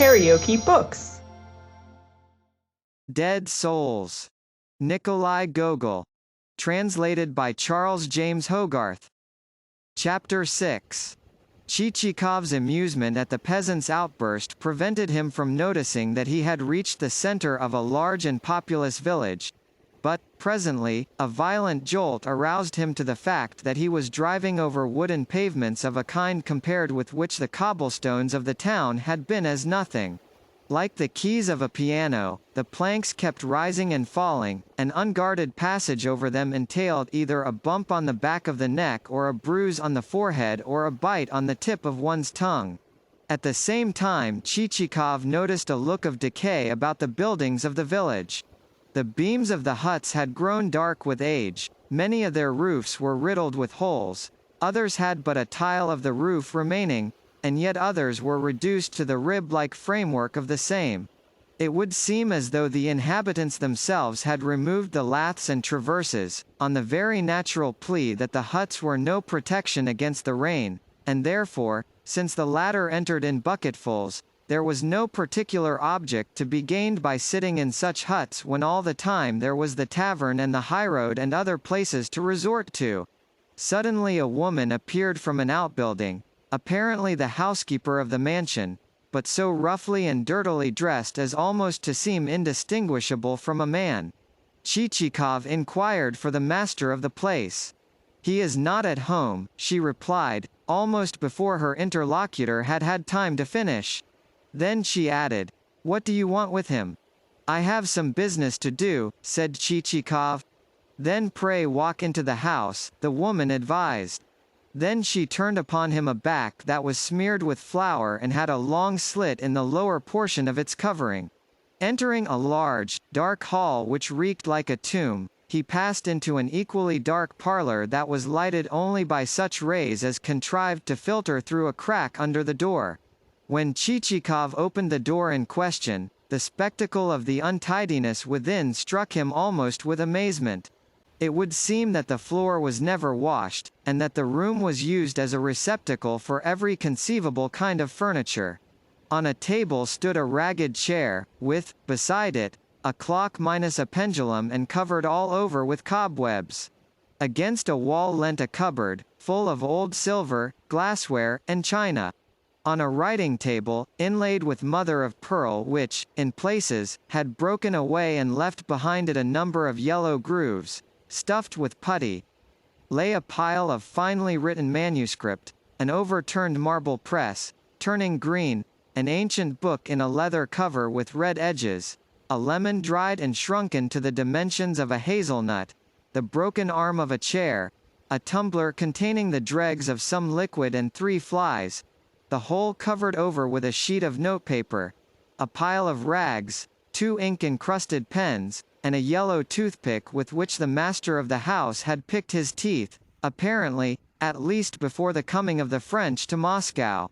KaraokeBooks. Dead Souls. Nikolai Gogol. Translated by Charles James Hogarth. Chapter 6. Chichikov's amusement at the peasant's outburst prevented him from noticing that he had reached the center of a large and populous village. But, presently, a violent jolt aroused him to the fact that he was driving over wooden pavements of a kind compared with which the cobblestones of the town had been as nothing. Like the keys of a piano, the planks kept rising and falling, an unguarded passage over them entailed either a bump on the back of the neck or a bruise on the forehead or a bite on the tip of one's tongue. At the same time Chichikov noticed a look of decay about the buildings of the village. The beams of the huts had grown dark with age, many of their roofs were riddled with holes, others had but a tile of the roof remaining, and yet others were reduced to the rib-like framework of the same. It would seem as though the inhabitants themselves had removed the laths and traverses, on the very natural plea that the huts were no protection against the rain, and therefore, since the latter entered in bucketfuls, there was no particular object to be gained by sitting in such huts when all the time there was the tavern and the highroad and other places to resort to. Suddenly a woman appeared from an outbuilding, apparently the housekeeper of the mansion, but so roughly and dirtily dressed as almost to seem indistinguishable from a man. Chichikov inquired for the master of the place. "He is not at home," she replied, almost before her interlocutor had had time to finish. Then she added, "What do you want with him?" "I have some business to do," said Chichikov. "Then pray walk into the house," the woman advised. Then she turned upon him a back that was smeared with flour and had a long slit in the lower portion of its covering. Entering a large, dark hall which reeked like a tomb, he passed into an equally dark parlor that was lighted only by such rays as contrived to filter through a crack under the door. When Chichikov opened the door in question, the spectacle of the untidiness within struck him almost with amazement. It would seem that the floor was never washed, and that the room was used as a receptacle for every conceivable kind of furniture. On a table stood a ragged chair, with, beside it, a clock minus a pendulum and covered all over with cobwebs. Against a wall leant a cupboard, full of old silver, glassware, and china. On a writing table, inlaid with mother of pearl which, in places, had broken away and left behind it a number of yellow grooves, stuffed with putty, lay a pile of finely written manuscript, an overturned marble press, turning green, an ancient book in a leather cover with red edges, a lemon dried and shrunken to the dimensions of a hazelnut, the broken arm of a chair, a tumbler containing the dregs of some liquid and 3 flies, the whole covered over with a sheet of notepaper, a pile of rags, 2 ink-encrusted pens, and a yellow toothpick with which the master of the house had picked his teeth, apparently, at least before the coming of the French to Moscow.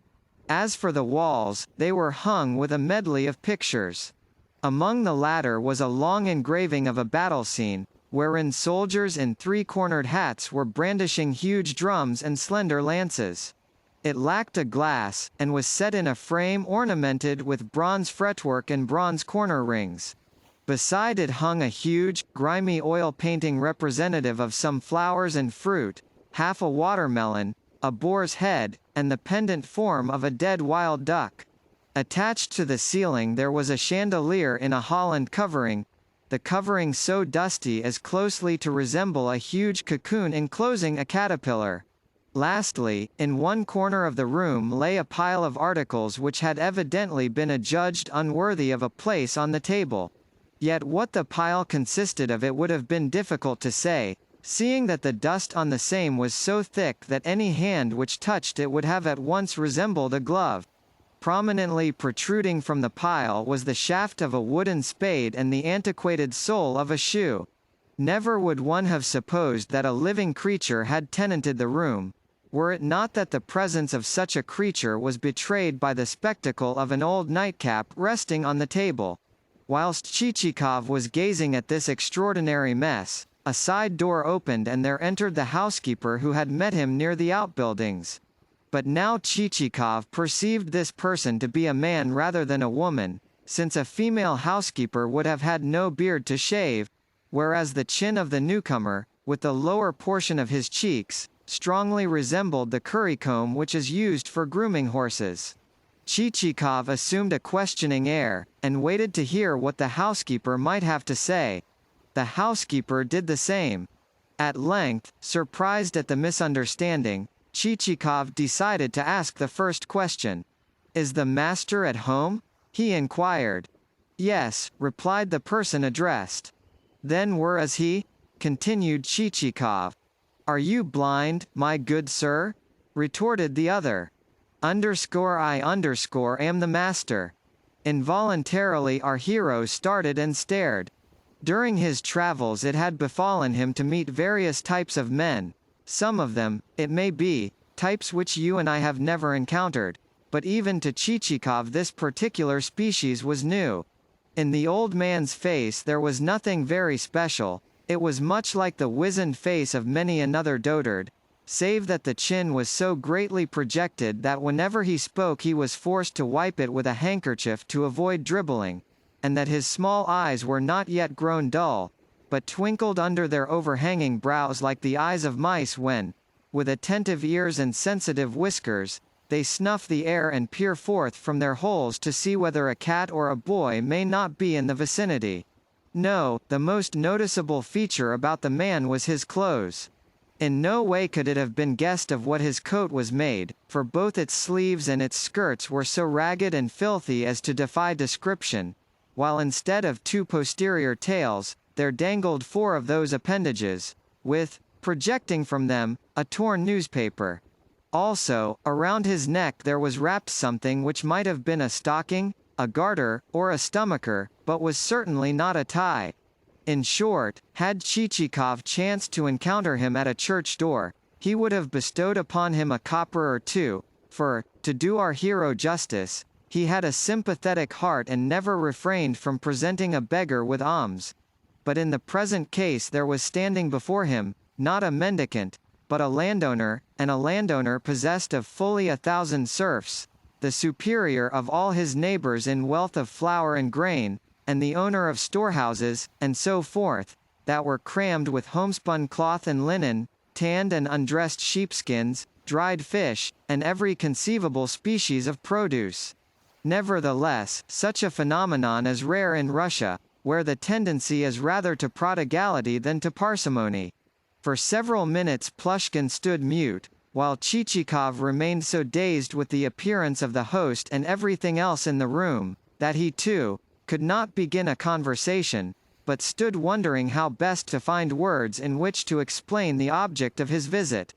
As for the walls, they were hung with a medley of pictures. Among the latter was a long engraving of a battle scene, wherein soldiers in 3-cornered hats were brandishing huge drums and slender lances. It lacked a glass, and was set in a frame ornamented with bronze fretwork and bronze corner rings. Beside it hung a huge, grimy oil painting representative of some flowers and fruit, half a watermelon, a boar's head, and the pendant form of a dead wild duck. Attached to the ceiling there was a chandelier in a holland covering, the covering so dusty as closely to resemble a huge cocoon enclosing a caterpillar. Lastly, in one corner of the room lay a pile of articles which had evidently been adjudged unworthy of a place on the table. Yet what the pile consisted of it would have been difficult to say, seeing that the dust on the same was so thick that any hand which touched it would have at once resembled a glove. Prominently protruding from the pile was the shaft of a wooden spade and the antiquated sole of a shoe. Never would one have supposed that a living creature had tenanted the room, were it not that the presence of such a creature was betrayed by the spectacle of an old nightcap resting on the table. Whilst Chichikov was gazing at this extraordinary mess, a side door opened and there entered the housekeeper who had met him near the outbuildings. But now Chichikov perceived this person to be a man rather than a woman, since a female housekeeper would have had no beard to shave, whereas the chin of the newcomer, with the lower portion of his cheeks, strongly resembled the currycomb which is used for grooming horses. Chichikov assumed a questioning air, and waited to hear what the housekeeper might have to say. The housekeeper did the same. At length, surprised at the misunderstanding, Chichikov decided to ask the first question. "Is the master at home?" he inquired. "Yes," replied the person addressed. "Then where is he?" continued Chichikov. "Are you blind, my good sir?" retorted the other. "I am the master." Involuntarily our hero started and stared. During his travels it had befallen him to meet various types of men, some of them, it may be, types which you and I have never encountered, but even to Chichikov this particular species was new. In the old man's face there was nothing very special, it was much like the wizened face of many another dotard, save that the chin was so greatly projected that whenever he spoke he was forced to wipe it with a handkerchief to avoid dribbling, and that his small eyes were not yet grown dull, but twinkled under their overhanging brows like the eyes of mice when, with attentive ears and sensitive whiskers, they snuff the air and peer forth from their holes to see whether a cat or a boy may not be in the vicinity. No, the most noticeable feature about the man was his clothes. In no way could it have been guessed of what his coat was made, for both its sleeves and its skirts were so ragged and filthy as to defy description, while instead of 2 posterior tails, there dangled 4 of those appendages, with, projecting from them, a torn newspaper. Also, around his neck there was wrapped something which might have been a stocking, a garter, or a stomacher, but was certainly not a tie. In short, had Chichikov chanced to encounter him at a church door, he would have bestowed upon him a copper or 2, for, to do our hero justice, he had a sympathetic heart and never refrained from presenting a beggar with alms. But in the present case there was standing before him, not a mendicant, but a landowner, and a landowner possessed of fully 1,000 serfs, the superior of all his neighbors in wealth of flour and grain, and the owner of storehouses, and so forth, that were crammed with homespun cloth and linen, tanned and undressed sheepskins, dried fish, and every conceivable species of produce. Nevertheless, such a phenomenon is rare in Russia, where the tendency is rather to prodigality than to parsimony. For several minutes Plushkin stood mute, while Chichikov remained so dazed with the appearance of the host and everything else in the room, that he too, could not begin a conversation, but stood wondering how best to find words in which to explain the object of his visit.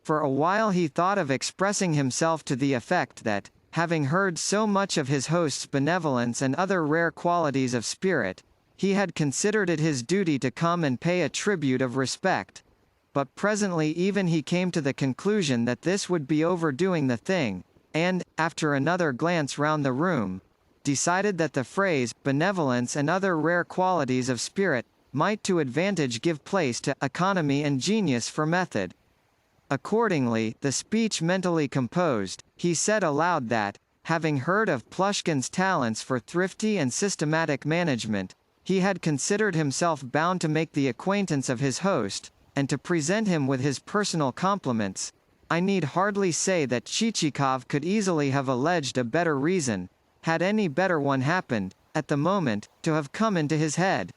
For a while he thought of expressing himself to the effect that, having heard so much of his host's benevolence and other rare qualities of spirit, he had considered it his duty to come and pay a tribute of respect. But presently even he came to the conclusion that this would be overdoing the thing, and, after another glance round the room, decided that the phrase, benevolence and other rare qualities of spirit, might to advantage give place to economy and genius for method. Accordingly, the speech mentally composed, he said aloud that, having heard of Plushkin's talents for thrifty and systematic management, he had considered himself bound to make the acquaintance of his host, and to present him with his personal compliments. I need hardly say that Chichikov could easily have alleged a better reason, had any better one happened, at the moment, to have come into his head.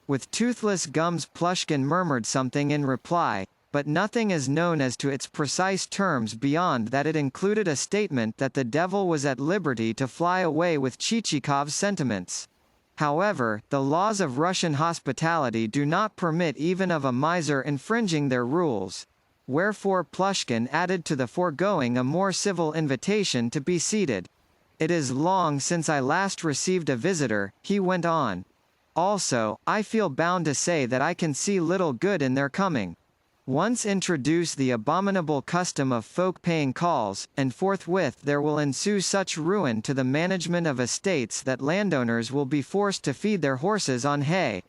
With toothless gums Plushkin murmured something in reply, but nothing is known as to its precise terms beyond that it included a statement that the devil was at liberty to fly away with Chichikov's sentiments. However, the laws of Russian hospitality do not permit even of a miser infringing their rules. Wherefore Plushkin added to the foregoing a more civil invitation to be seated. "It is long since I last received a visitor," he went on. "Also, I feel bound to say that I can see little good in their coming. Once introduce the abominable custom of folk paying calls, and forthwith there will ensue such ruin to the management of estates that landowners will be forced to feed their horses on hay.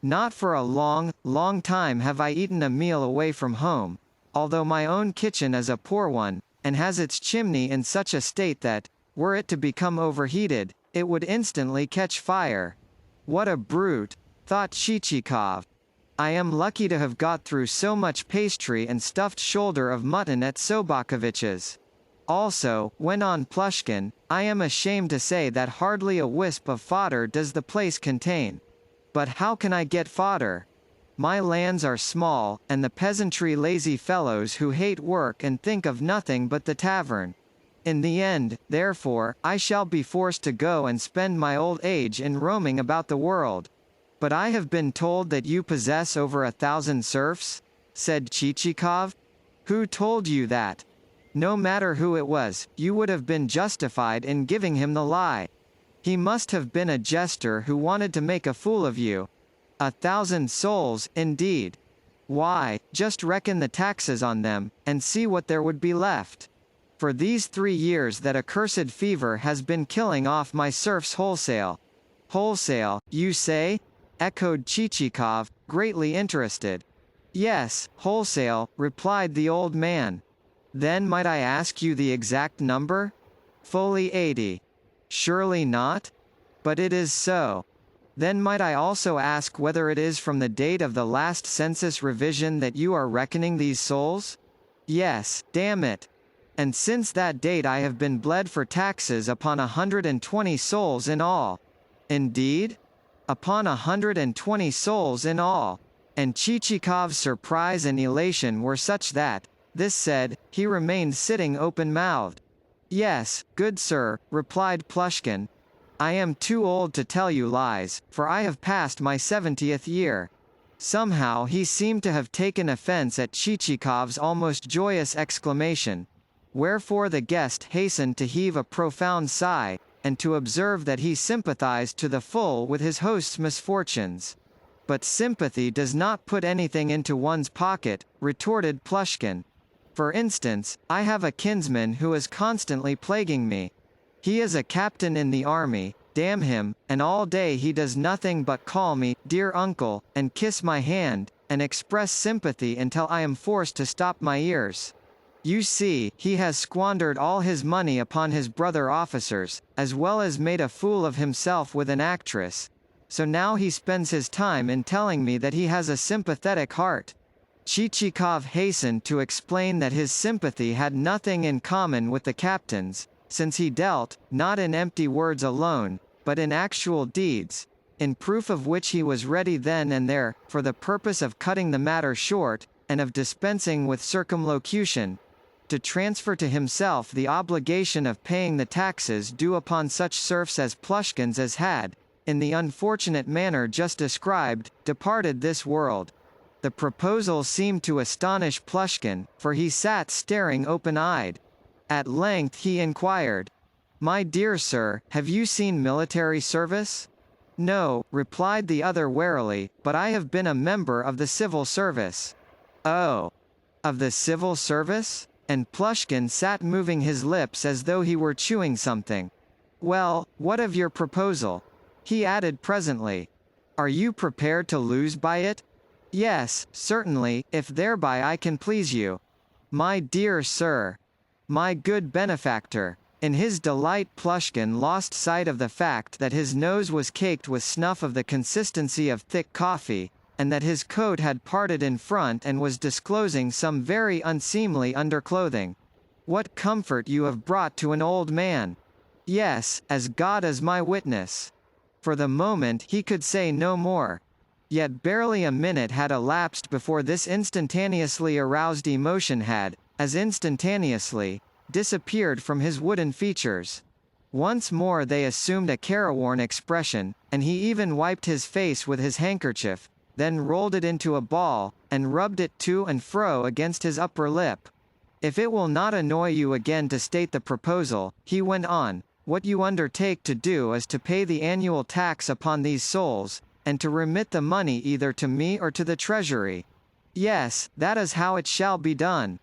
Not for a long, long time have I eaten a meal away from home, although my own kitchen is a poor one, and has its chimney in such a state that, were it to become overheated, it would instantly catch fire. What a brute, thought Chichikov. I am lucky to have got through so much pastry and stuffed shoulder of mutton at Sobakovich's. Also, went on Plushkin, I am ashamed to say that hardly a wisp of fodder does the place contain. But how can I get fodder? My lands are small, and the peasantry lazy fellows who hate work and think of nothing but the tavern. In the end, therefore, I shall be forced to go and spend my old age in roaming about the world. But I have been told that you possess over 1,000 serfs? Said Chichikov. Who told you that? No matter who it was, you would have been justified in giving him the lie. He must have been a jester who wanted to make a fool of you. 1,000 souls, indeed. Why, just reckon the taxes on them, and see what there would be left. For these 3 years that accursed fever has been killing off my serfs wholesale. Wholesale, you say? Echoed Chichikov, greatly interested. Yes, wholesale, replied the old man. Then might I ask you the exact number? Fully 80. Surely not? But it is so. Then might I also ask whether it is from the date of the last census revision that you are reckoning these souls? Yes, damn it. And since that date I have been bled for taxes upon 120 souls in all. Indeed? Upon 120 souls in all. And Chichikov's surprise and elation were such that, this said, he remained sitting open-mouthed. Yes, good sir, replied Plushkin. I am too old to tell you lies, for I have passed my 70th year. Somehow he seemed to have taken offense at Chichikov's almost joyous exclamation. Wherefore the guest hastened to heave a profound sigh, and to observe that he sympathized to the full with his host's misfortunes. But sympathy does not put anything into one's pocket, retorted Plushkin. For instance, I have a kinsman who is constantly plaguing me. He is a captain in the army, damn him, and all day he does nothing but call me, dear uncle, and kiss my hand, and express sympathy until I am forced to stop my ears. You see, he has squandered all his money upon his brother officers, as well as made a fool of himself with an actress. So now he spends his time in telling me that he has a sympathetic heart. Chichikov hastened to explain that his sympathy had nothing in common with the captain's, since he dealt, not in empty words alone, but in actual deeds, in proof of which he was ready then and there, for the purpose of cutting the matter short, and of dispensing with circumlocution, to transfer to himself the obligation of paying the taxes due upon such serfs as Plushkins as had, in the unfortunate manner just described, departed this world. The proposal seemed to astonish Plushkin, for he sat staring open-eyed. At length he inquired, "My dear sir, have you seen military service?" "No," replied the other warily, "but I have been a member of the civil service." "Oh. Of the civil service?" And Plushkin sat moving his lips as though he were chewing something. "Well, what of your proposal?" He added presently. "Are you prepared to lose by it?" "Yes, certainly, if thereby I can please you." "My dear sir! My good benefactor!" In his delight Plushkin lost sight of the fact that his nose was caked with snuff of the consistency of thick coffee, and that his coat had parted in front and was disclosing some very unseemly underclothing. "What comfort you have brought to an old man!" "Yes, as God is my witness." For the moment he could say no more. Yet barely a minute had elapsed before this instantaneously aroused emotion had, as instantaneously, disappeared from his wooden features. Once more they assumed a careworn expression, and he even wiped his face with his handkerchief, then rolled it into a ball, and rubbed it to and fro against his upper lip. "If it will not annoy you again to state the proposal," he went on, "what you undertake to do is to pay the annual tax upon these souls, and to remit the money either to me or to the treasury." "Yes, that is how it shall be done.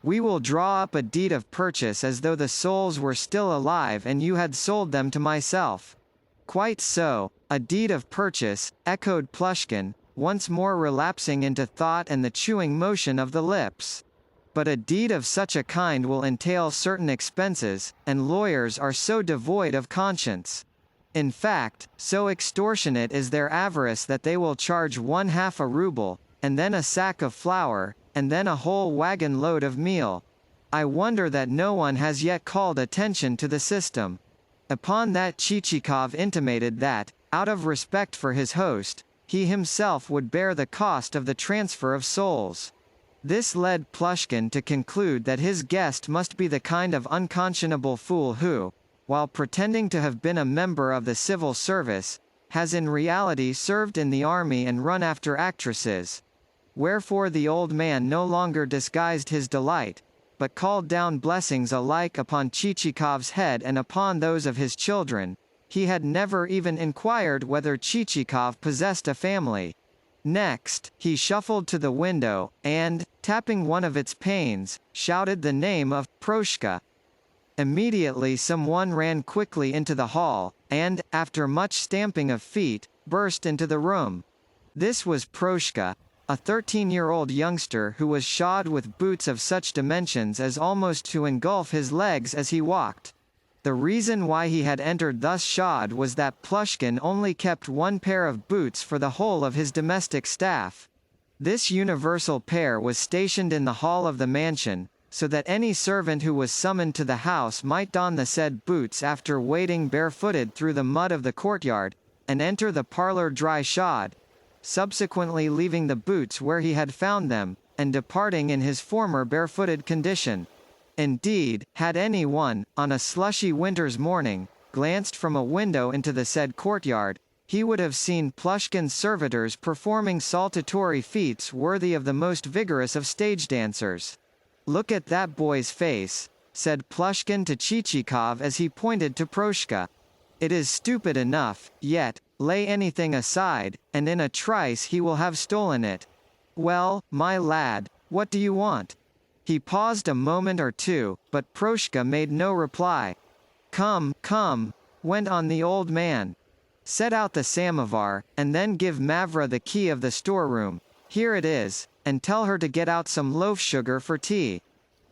We will draw up a deed of purchase as though the souls were still alive and you had sold them to myself." "Quite so, a deed of purchase," echoed Plushkin, once more relapsing into thought and the chewing motion of the lips. But a deed of such a kind will entail certain expenses, and lawyers are so devoid of conscience. In fact, so extortionate is their avarice that they will charge 1/2 a ruble, and then a sack of flour, and then a whole wagon load of meal. I wonder that no one has yet called attention to the system." Upon that Chichikov intimated that, out of respect for his host, he himself would bear the cost of the transfer of souls. This led Plushkin to conclude that his guest must be the kind of unconscionable fool who, while pretending to have been a member of the civil service, has in reality served in the army and run after actresses. Wherefore the old man no longer disguised his delight, but called down blessings alike upon Chichikov's head and upon those of his children. He had never even inquired whether Chichikov possessed a family. Next, he shuffled to the window, and, tapping one of its panes, shouted the name of Proshka. Immediately someone ran quickly into the hall, and, after much stamping of feet, burst into the room. This was Proshka, a 13-year-old youngster who was shod with boots of such dimensions as almost to engulf his legs as he walked. The reason why he had entered thus shod was that Plushkin only kept one pair of boots for the whole of his domestic staff. This universal pair was stationed in the hall of the mansion, so that any servant who was summoned to the house might don the said boots after wading barefooted through the mud of the courtyard, and enter the parlour dry shod, subsequently leaving the boots where he had found them, and departing in his former barefooted condition. Indeed, had any one, on a slushy winter's morning, glanced from a window into the said courtyard, he would have seen Plushkin's servitors performing saltatory feats worthy of the most vigorous of stage dancers. "Look at that boy's face," said Plushkin to Chichikov as he pointed to Proshka. "It is stupid enough, yet, lay anything aside, and in a trice he will have stolen it. Well, my lad, what do you want?" He paused a moment or two, but Proshka made no reply. "Come, come," went on the old man. "Set out the samovar, and then give Mavra the key of the storeroom. Here it is, and tell her to get out some loaf sugar for tea.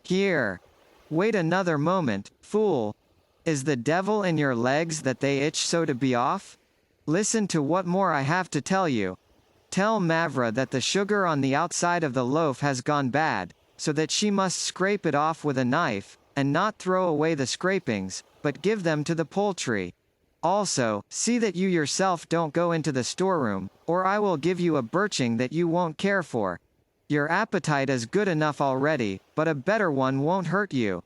Here. Wait another moment, fool. Is the devil in your legs that they itch so to be off? Listen to what more I have to tell you. Tell Mavra that the sugar on the outside of the loaf has gone bad, so that she must scrape it off with a knife, and not throw away the scrapings, but give them to the poultry. Also, see that you yourself don't go into the storeroom, or I will give you a birching that you won't care for. Your appetite is good enough already, but a better one won't hurt you.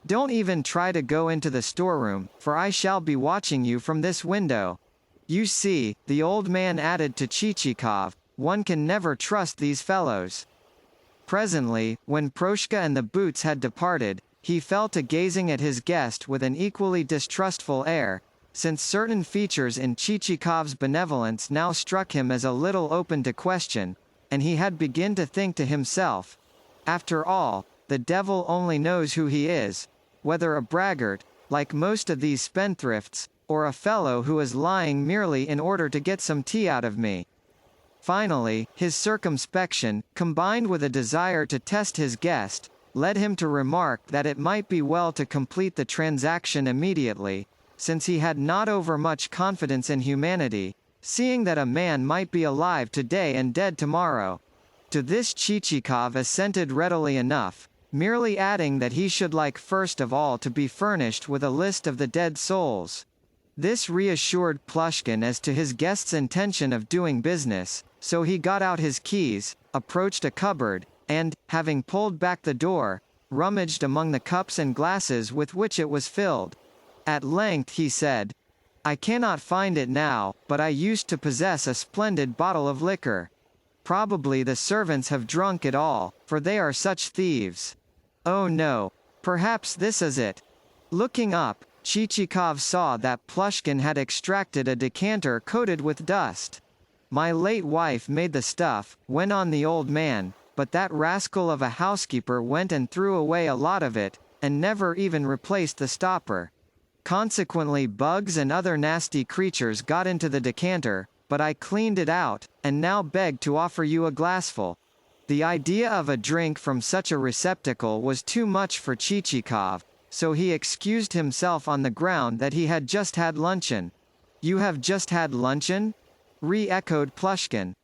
Don't even try to go into the storeroom, for I shall be watching you from this window." You see, the old man added to Chichikov, one can never trust these fellows. Presently, when Proshka and the boots had departed, he fell to gazing at his guest with an equally distrustful air, since certain features in Chichikov's benevolence now struck him as a little open to question, and he had begun to think to himself, after all, the devil only knows who he is, whether a braggart, like most of these spendthrifts, or a fellow who is lying merely in order to get some tea out of me. Finally, his circumspection, combined with a desire to test his guest, led him to remark that it might be well to complete the transaction immediately, since he had not overmuch confidence in humanity, seeing that a man might be alive today and dead tomorrow. To this Chichikov assented readily enough, merely adding that he should like first of all to be furnished with a list of the dead souls. This reassured Plushkin as to his guest's intention of doing business, so he got out his keys, approached a cupboard, and, having pulled back the door, rummaged among the cups and glasses with which it was filled. At length he said, "I cannot find it now, but I used to possess a splendid bottle of liquor. Probably the servants have drunk it all, for they are such thieves. Oh no, perhaps this is it." Looking up, Chichikov saw that Plushkin had extracted a decanter coated with dust. "My late wife made the stuff," went on the old man, "but that rascal of a housekeeper went and threw away a lot of it, and never even replaced the stopper. Consequently bugs and other nasty creatures got into the decanter, but I cleaned it out, and now beg to offer you a glassful. The idea of a drink from such a receptacle was too much for Chichikov, so he excused himself on the ground that he had just had luncheon. "You have just had luncheon?" re-echoed Plushkin.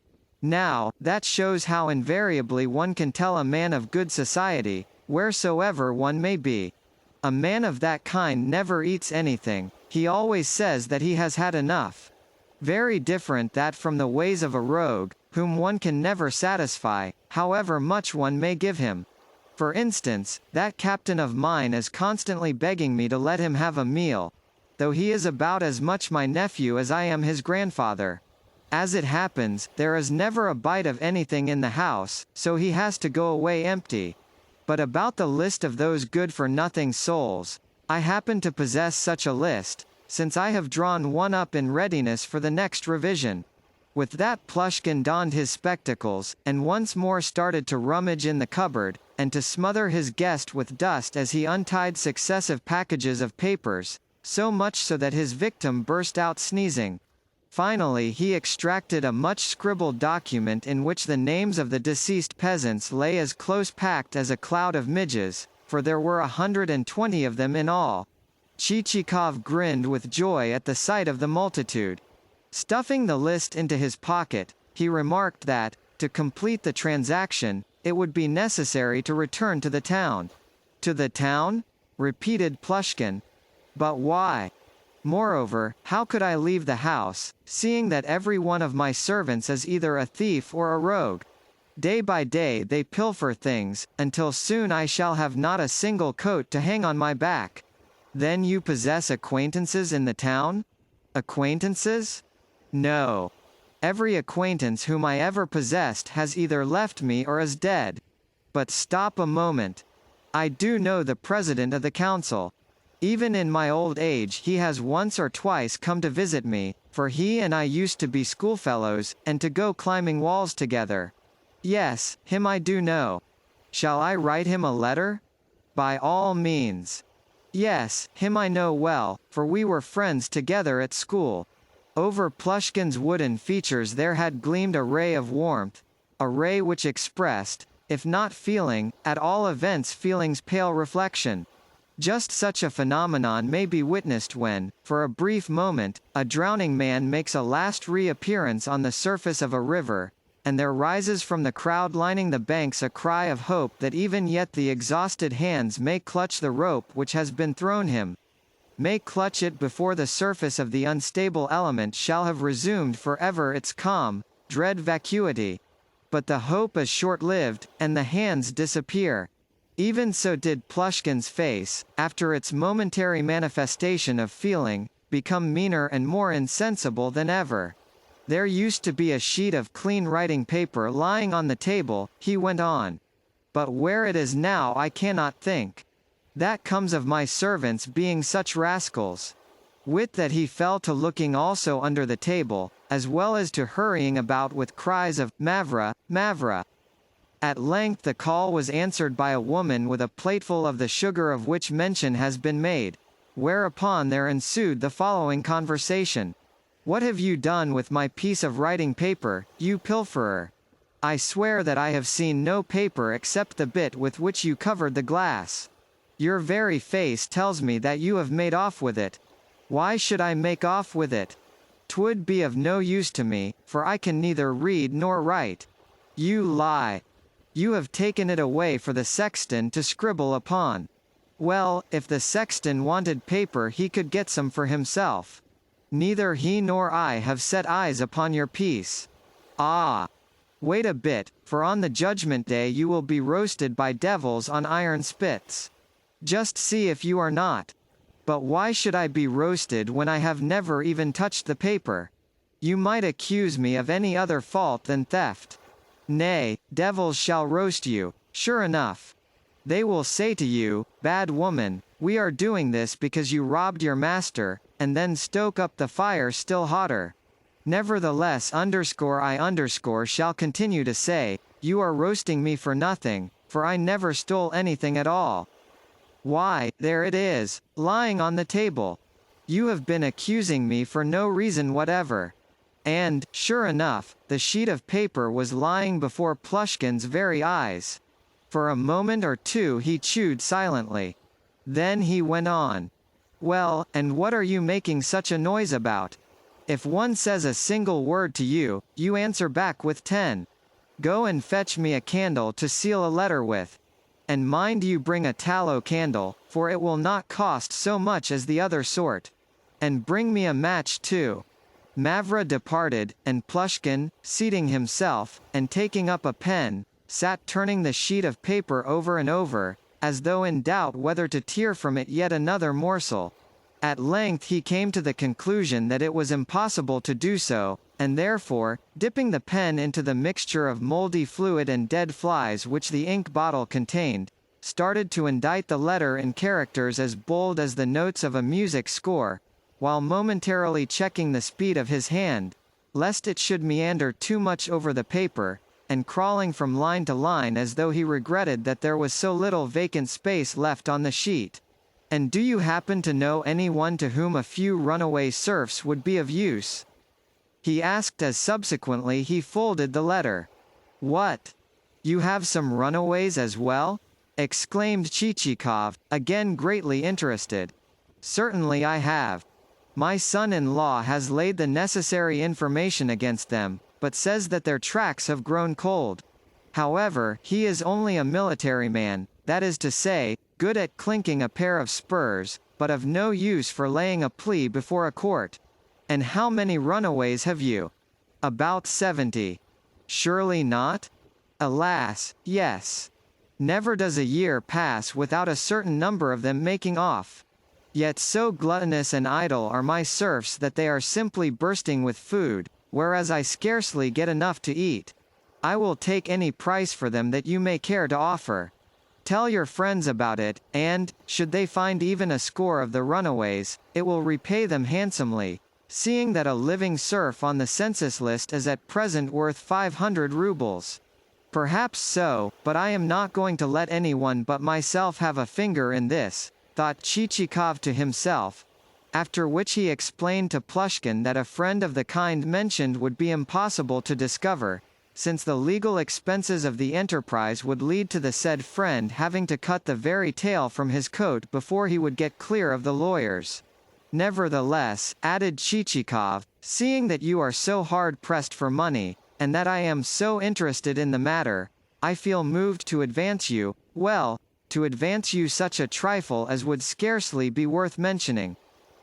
Now, that shows how invariably one can tell a man of good society, wheresoever one may be. A man of that kind never eats anything, he always says that he has had enough. Very different that from the ways of a rogue, whom one can never satisfy, however much one may give him. For instance, that captain of mine is constantly begging me to let him have a meal, though he is about as much my nephew as I am his grandfather. As it happens, there is never a bite of anything in the house, so he has to go away empty. But about the list of those good-for-nothing souls, I happen to possess such a list, since I have drawn one up in readiness for the next revision. With that Plushkin donned his spectacles, and once more started to rummage in the cupboard, and to smother his guest with dust as he untied successive packages of papers, so much so that his victim burst out sneezing. Finally he extracted a much-scribbled document in which the names of the deceased peasants lay as close-packed as a cloud of midges, for there were 120 of them in all. Chichikov grinned with joy at the sight of the multitude. Stuffing the list into his pocket, he remarked that, to complete the transaction, it would be necessary to return to the town. "To the town?" repeated Plushkin. "But why? Moreover, how could I leave the house, seeing that every one of my servants is either a thief or a rogue? Day by day they pilfer things, until soon I shall have not a single coat to hang on my back." "Then you possess acquaintances in the town?" "Acquaintances? No. Every acquaintance whom I ever possessed has either left me or is dead. But stop a moment. I do know the president of the council. Even in my old age he has once or twice come to visit me, for he and I used to be schoolfellows, and to go climbing walls together. Yes, him I do know. Shall I write him a letter?" "By all means." "Yes, him I know well, for we were friends together at school." Over Plushkin's wooden features there had gleamed a ray of warmth, a ray which expressed, if not feeling, at all events feeling's pale reflection. Just such a phenomenon may be witnessed when, for a brief moment, a drowning man makes a last reappearance on the surface of a river, and there rises from the crowd lining the banks a cry of hope that even yet the exhausted hands may clutch the rope which has been thrown him, may clutch it before the surface of the unstable element shall have resumed for ever its calm, dread vacuity. But the hope is short-lived, and the hands disappear. Even so did Plushkin's face, after its momentary manifestation of feeling, become meaner and more insensible than ever. "There used to be a sheet of clean writing paper lying on the table," he went on. "But where it is now I cannot think. That comes of my servants being such rascals." With that he fell to looking also under the table, as well as to hurrying about with cries of "Mavra, Mavra." At length the call was answered by a woman with a plateful of the sugar of which mention has been made, whereupon there ensued the following conversation. "What have you done with my piece of writing paper, you pilferer? I swear that I have seen no paper except the bit with which you covered the glass. Your very face tells me that you have made off with it. Why should I make off with it? 'Twould be of no use to me, for I can neither read nor write. You lie. You have taken it away for the sexton to scribble upon. Well, if the sexton wanted paper he could get some for himself. Neither he nor I have set eyes upon your piece. Ah! Wait a bit, for on the judgment day you will be roasted by devils on iron spits. Just see if you are not. But why should I be roasted when I have never even touched the paper? You might accuse me of any other fault than theft. Nay, devils shall roast you, sure enough. They will say to you, 'Bad woman, we are doing this because you robbed your master,' and then stoke up the fire still hotter. Nevertheless I shall continue to say, 'You are roasting me for nothing, for I never stole anything at all.' Why, there it is, lying on the table. You have been accusing me for no reason whatever. And, sure enough, the sheet of paper was lying before Plushkin's very eyes. For a moment or two he chewed silently. Then he went on. Well, and what are you making such a noise about? If one says a single word to you, you answer back with 10. Go and fetch me a candle to seal a letter with. And mind you bring a tallow candle, for it will not cost so much as the other sort. And bring me a match too. Mavra departed, and Plushkin, seating himself, and taking up a pen, sat turning the sheet of paper over and over, as though in doubt whether to tear from it yet another morsel. At length he came to the conclusion that it was impossible to do so, and therefore, dipping the pen into the mixture of moldy fluid and dead flies which the ink bottle contained, started to indite the letter in characters as bold as the notes of a music score, while momentarily checking the speed of his hand, lest it should meander too much over the paper, and crawling from line to line as though he regretted that there was so little vacant space left on the sheet. And do you happen to know anyone to whom a few runaway serfs would be of use? He asked as subsequently he folded the letter. What? You have some runaways as well? Exclaimed Chichikov, again greatly interested. Certainly I have. My son-in-law has laid the necessary information against them, but says that their tracks have grown cold. However, he is only a military man, that is to say, good at clinking a pair of spurs, but of no use for laying a plea before a court. And how many runaways have you? About 70. Surely not? Alas, yes. Never does a year pass without a certain number of them making off. Yet so gluttonous and idle are my serfs that they are simply bursting with food, whereas I scarcely get enough to eat. I will take any price for them that you may care to offer. Tell your friends about it, and, should they find even a score of the runaways, it will repay them handsomely, seeing that a living serf on the census list is at present worth 500 rubles. Perhaps so, but I am not going to let anyone but myself have a finger in this, thought Chichikov to himself, after which he explained to Plushkin that a friend of the kind mentioned would be impossible to discover, since the legal expenses of the enterprise would lead to the said friend having to cut the very tail from his coat before he would get clear of the lawyers. Nevertheless, added Chichikov, seeing that you are so hard-pressed for money, and that I am so interested in the matter, I feel moved to advance you, well, to advance you such a trifle as would scarcely be worth mentioning.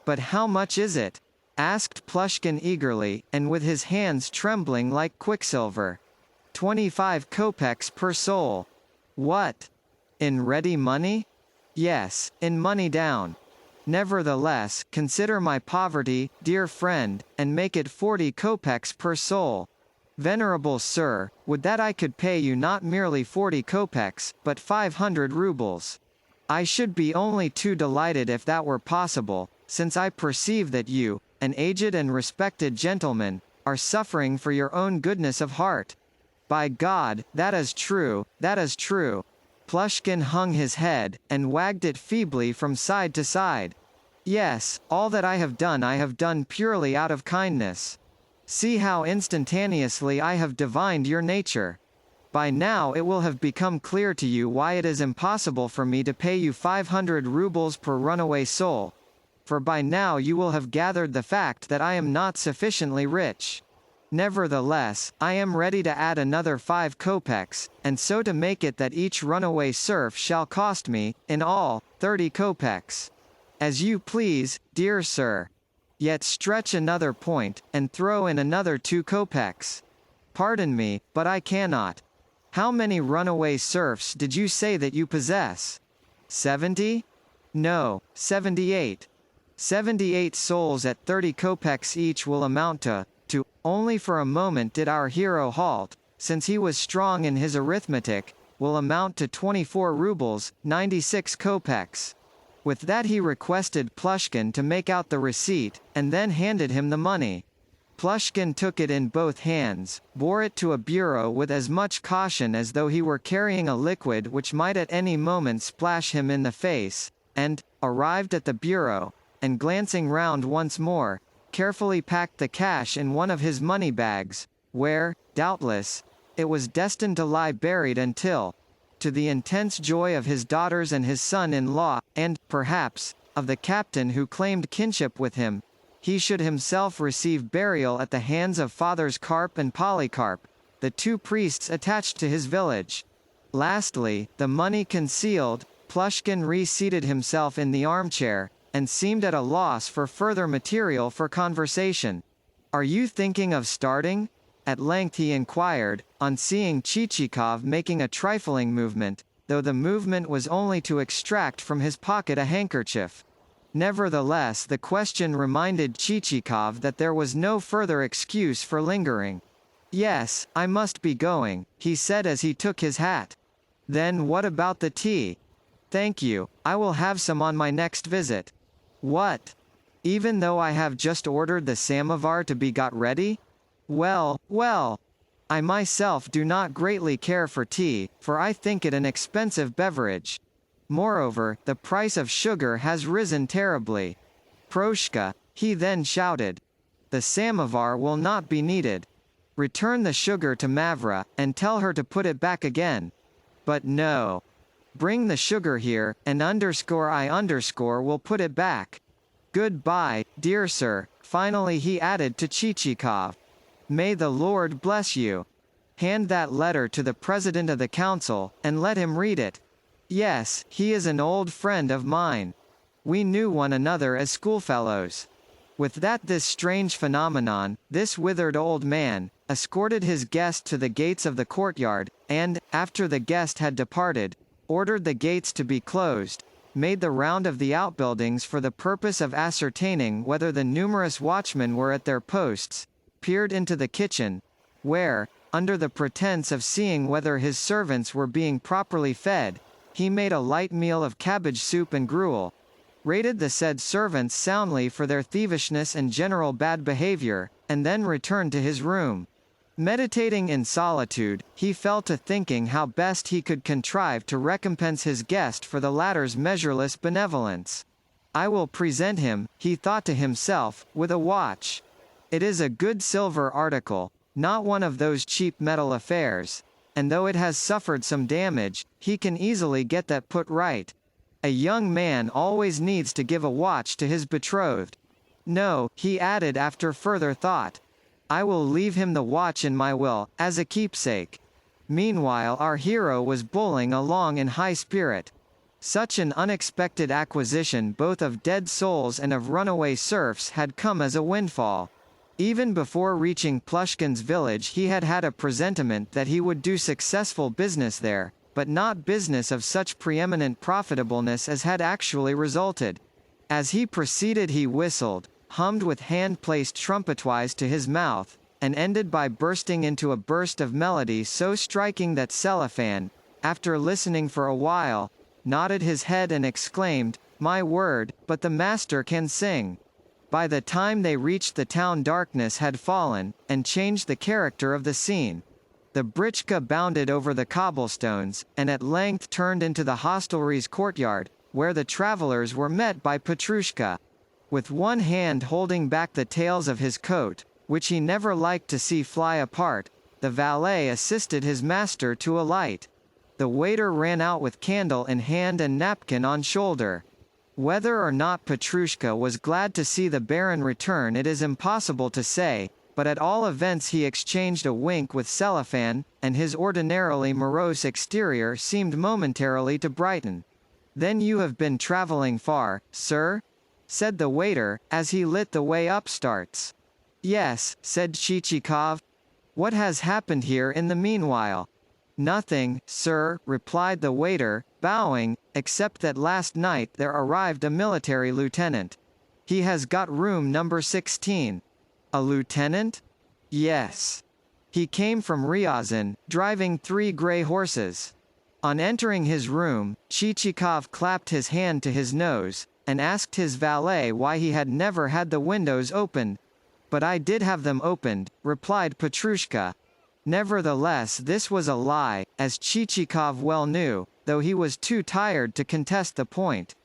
But how much is it? Asked Plushkin eagerly, and with his hands trembling like quicksilver. 25 kopecks per soul. What? In ready money? Yes, in money down. Nevertheless, consider my poverty, dear friend, and make it 40 kopecks per soul. Venerable sir, would that I could pay you not merely 40 kopecks, but 500 rubles. I should be only too delighted if that were possible, since I perceive that you, an aged and respected gentleman, are suffering for your own goodness of heart. By God, that is true, that is true. Plushkin hung his head, and wagged it feebly from side to side. Yes, all that I have done purely out of kindness. See how instantaneously I have divined your nature. By now it will have become clear to you why it is impossible for me to pay you 500 rubles per runaway soul. For by now you will have gathered the fact that I am not sufficiently rich. Nevertheless, I am ready to add another 5 kopecks, and so to make it that each runaway serf shall cost me, in all, 30 kopecks. As you please, dear sir. Yet stretch another point, and throw in another 2 kopecks. Pardon me, but I cannot. How many runaway serfs did you say that you possess? 70? No, 78. 78 souls at 30 kopecks each will amount to. Only for a moment did our hero halt, since he was strong in his arithmetic, will amount to 24 rubles, 96 kopecks. With that he requested Plushkin to make out the receipt, and then handed him the money. Plushkin took it in both hands, bore it to a bureau with as much caution as though he were carrying a liquid which might at any moment splash him in the face, and, arrived at the bureau, and glancing round once more, carefully packed the cash in one of his money bags, where, doubtless, it was destined to lie buried until, to the intense joy of his daughters and his son-in-law, and, perhaps, of the captain who claimed kinship with him, he should himself receive burial at the hands of Fathers Carp and Polycarp, the two priests attached to his village. Lastly, the money concealed, Plushkin reseated himself in the armchair, and seemed at a loss for further material for conversation. "Are you thinking of starting?" at length he inquired, on seeing Chichikov making a trifling movement, though the movement was only to extract from his pocket a handkerchief. Nevertheless, the question reminded Chichikov that there was no further excuse for lingering. "Yes, I must be going," he said as he took his hat. "Then what about the tea?" "Thank you, I will have some on my next visit." "What? Even though I have just ordered the samovar to be got ready?" "Well, well. I myself do not greatly care for tea, for I think it an expensive beverage. Moreover, the price of sugar has risen terribly. Proshka," he then shouted. "The samovar will not be needed. Return the sugar to Mavra, and tell her to put it back again. But no. Bring the sugar here, and I will put it back. Goodbye, dear sir," finally he added to Chichikov. "May the Lord bless you. Hand that letter to the President of the Council, and let him read it. Yes, he is an old friend of mine. We knew one another as schoolfellows." With that, this strange phenomenon, this withered old man, escorted his guest to the gates of the courtyard, and, after the guest had departed, ordered the gates to be closed, made the round of the outbuildings for the purpose of ascertaining whether the numerous watchmen were at their posts, peered into the kitchen, where, under the pretense of seeing whether his servants were being properly fed, he made a light meal of cabbage soup and gruel, rated the said servants soundly for their thievishness and general bad behavior, and then returned to his room. Meditating in solitude, he fell to thinking how best he could contrive to recompense his guest for the latter's measureless benevolence. "I will present him," he thought to himself, "with a watch. It is a good silver article, not one of those cheap metal affairs, and though it has suffered some damage, he can easily get that put right. A young man always needs to give a watch to his betrothed. No," he added after further thought, "I will leave him the watch in my will, as a keepsake." Meanwhile our hero was bowling along in high spirit. Such an unexpected acquisition both of dead souls and of runaway serfs had come as a windfall. Even before reaching Plushkin's village he had had a presentiment that he would do successful business there, but not business of such preeminent profitableness as had actually resulted. As he proceeded he whistled, hummed with hand-placed trumpetwise to his mouth, and ended by bursting into a burst of melody so striking that Cellophane, after listening for a while, nodded his head and exclaimed, "My word, but the master can sing!" By the time they reached the town darkness had fallen, and changed the character of the scene. The britchka bounded over the cobblestones, and at length turned into the hostelry's courtyard, where the travellers were met by Petrushka. With one hand holding back the tails of his coat, which he never liked to see fly apart, the valet assisted his master to alight. The waiter ran out with candle in hand and napkin on shoulder. Whether or not Petrushka was glad to see the Baron return it is impossible to say, but at all events he exchanged a wink with Cellophane, and his ordinarily morose exterior seemed momentarily to brighten. "Then you have been travelling far, sir?" said the waiter, as he lit the way upstarts. "Yes," said Chichikov. "What has happened here in the meanwhile?" "Nothing, sir," replied the waiter, bowing, "except that last night there arrived a military lieutenant. He has got room number 16. "A lieutenant?" "Yes. He came from Ryazan, driving 3 grey horses." On entering his room, Chichikov clapped his hand to his nose, and asked his valet why he had never had the windows opened. "But I did have them opened," replied Petrushka. Nevertheless this was a lie, as Chichikov well knew, though he was too tired to contest the point.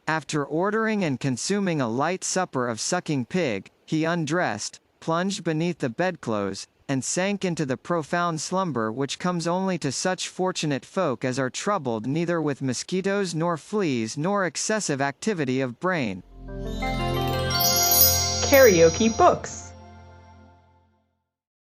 After ordering and consuming a light supper of sucking pig, He undressed, plunged beneath the bedclothes, and sank into the profound slumber which comes only to such fortunate folk as are troubled neither with mosquitoes nor fleas nor excessive activity of brain. KaraokeBooks.